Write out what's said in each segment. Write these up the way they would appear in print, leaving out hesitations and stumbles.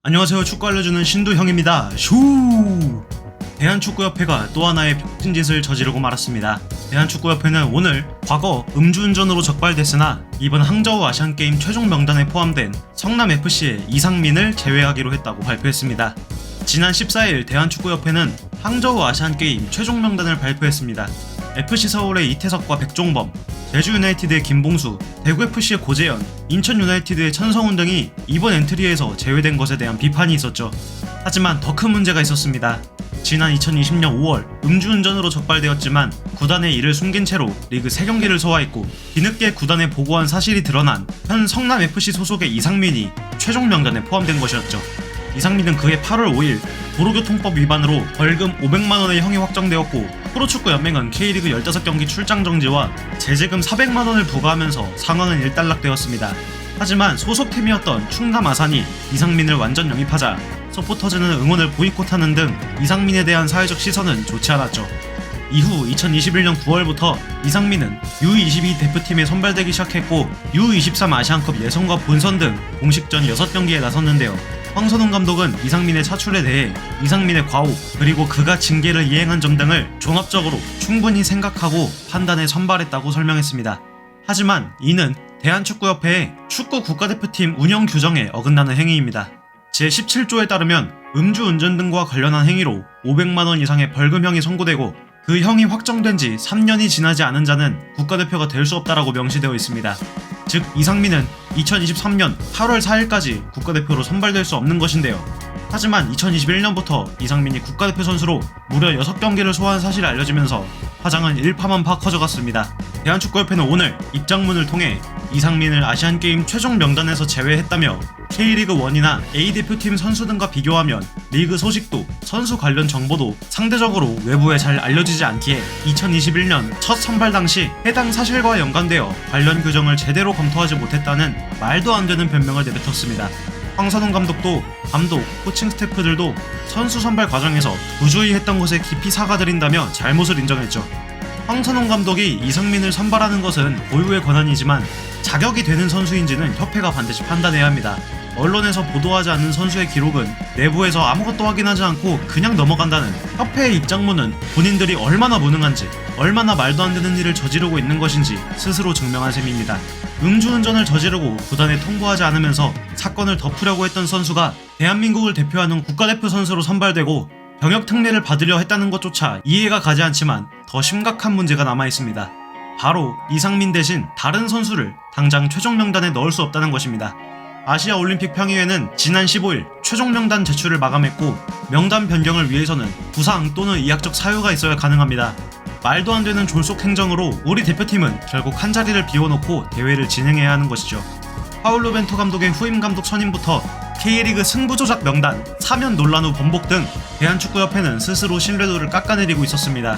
안녕하세요. 축구 알려주는 신두형입니다. 슈! 대한축구협회가 또 하나의 병신 짓을 저지르고 말았습니다. 대한축구협회는 오늘 과거 음주운전으로 적발됐으나 이번 항저우 아시안게임 최종 명단에 포함된 성남FC의 이상민을 제외하기로 했다고 발표했습니다. 지난 14일 대한축구협회는 항저우 아시안게임 최종 명단을 발표했습니다. FC서울의 이태석과 백종범, 제주유나이티드의 김봉수, 대구FC의 고재현, 인천유나이티드의 천성훈 등이 이번 엔트리에서 제외된 것에 대한 비판이 있었죠. 하지만 더 큰 문제가 있었습니다. 지난 2020년 5월 음주운전으로 적발되었지만 구단의 이를 숨긴 채로 리그 3경기를 소화했고 뒤늦게 구단에 보고한 사실이 드러난 현 성남FC 소속의 이상민이 최종 명단에 포함된 것이었죠. 이상민은 그해 8월 5일 도로교통법 위반으로 벌금 500만원의 형이 확정되었고 프로축구연맹은 K리그 15경기 출장 정지와 제재금 400만원을 부과하면서 상황은 일단락되었습니다. 하지만 소속팀이었던 충남 아산이 이상민을 완전 영입하자 서포터즈는 응원을 보이콧하는 등 이상민에 대한 사회적 시선은 좋지 않았죠. 이후 2021년 9월부터 이상민은 U22 대표팀에 선발되기 시작했고 U23 아시안컵 예선과 본선 등 공식전 6경기에 나섰는데요. 황선홍 감독은 이상민의 차출에 대해 이상민의 과오 그리고 그가 징계를 이행한 점 등을 종합적으로 충분히 생각하고 판단해 선발했다고 설명했습니다. 하지만 이는 대한축구협회의 축구 국가대표팀 운영 규정에 어긋나는 행위입니다. 제17조에 따르면 음주운전 등과 관련한 행위로 500만원 이상의 벌금형이 선고되고 그 형이 확정된 지 3년이 지나지 않은 자는 국가대표가 될 수 없다라고 명시되어 있습니다. 즉 이상민은 2023년 8월 4일까지 국가대표로 선발될 수 없는 것인데요. 하지만 2021년부터 이상민이 국가대표 선수로 무려 6경기를 소화한 사실이 알려지면서 화장은 일파만파 커져갔습니다. 대한축구협회는 오늘 입장문을 통해 이상민을 아시안게임 최종 명단에서 제외했다며 K리그 1이나 A대표팀 선수 등과 비교하면 리그 소식도 선수 관련 정보도 상대적으로 외부에 잘 알려지지 않기에 2021년 첫 선발 당시 해당 사실과 연관되어 관련 규정을 제대로 검토하지 못했다는 말도 안 되는 변명을 내뱉었습니다. 황선홍 감독도 감독, 코칭 스태프들도 선수 선발 과정에서 부주의 했던 것에 깊이 사과드린다며 잘못을 인정했죠. 황선홍 감독이 이상민을 선발하는 것은 고유의 권한이지만 자격이 되는 선수인지는 협회가 반드시 판단해야 합니다. 언론에서 보도하지 않는 선수의 기록은 내부에서 아무것도 확인하지 않고 그냥 넘어간다는 협회의 입장문은 본인들이 얼마나 무능한지, 얼마나 말도 안 되는 일을 저지르고 있는 것인지 스스로 증명한 셈입니다. 음주운전을 저지르고 구단에 통보하지 않으면서 사건을 덮으려고 했던 선수가 대한민국을 대표하는 국가대표 선수로 선발되고 병역 특례를 받으려 했다는 것조차 이해가 가지 않지만 더 심각한 문제가 남아있습니다. 바로 이상민 대신 다른 선수를 당장 최종 명단에 넣을 수 없다는 것입니다. 아시아 올림픽 평의회는 지난 15일 최종 명단 제출을 마감했고 명단 변경을 위해서는 부상 또는 의학적 사유가 있어야 가능합니다. 말도 안 되는 졸속 행정으로 우리 대표팀은 결국 한 자리를 비워놓고 대회를 진행해야 하는 것이죠. 파울로 벤투 감독의 후임 감독 선임부터 K리그 승부 조작 명단, 사면 논란 후 번복 등 대한축구협회는 스스로 신뢰도를 깎아내리고 있었습니다.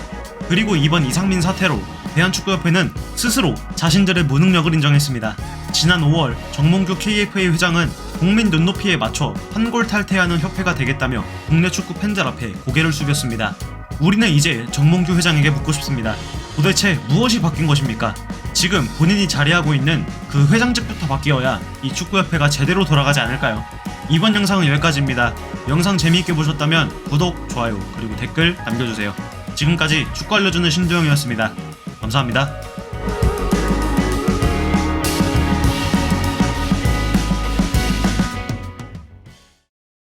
그리고 이번 이상민 사태로 대한축구협회는 스스로 자신들의 무능력을 인정했습니다. 지난 5월 정몽규 KFA 회장은 국민 눈높이에 맞춰 한골 탈퇴하는 협회가 되겠다며 국내 축구 팬들 앞에 고개를 숙였습니다. 우리는 이제 정몽규 회장에게 묻고 싶습니다. 도대체 무엇이 바뀐 것입니까? 지금 본인이 자리하고 있는 그 회장직부터 바뀌어야 이 축구협회가 제대로 돌아가지 않을까요? 이번 영상은 여기까지입니다. 영상 재미있게 보셨다면 구독, 좋아요, 그리고 댓글 남겨주세요. 지금까지 축구 알려주는 신두영이었습니다. 감사합니다.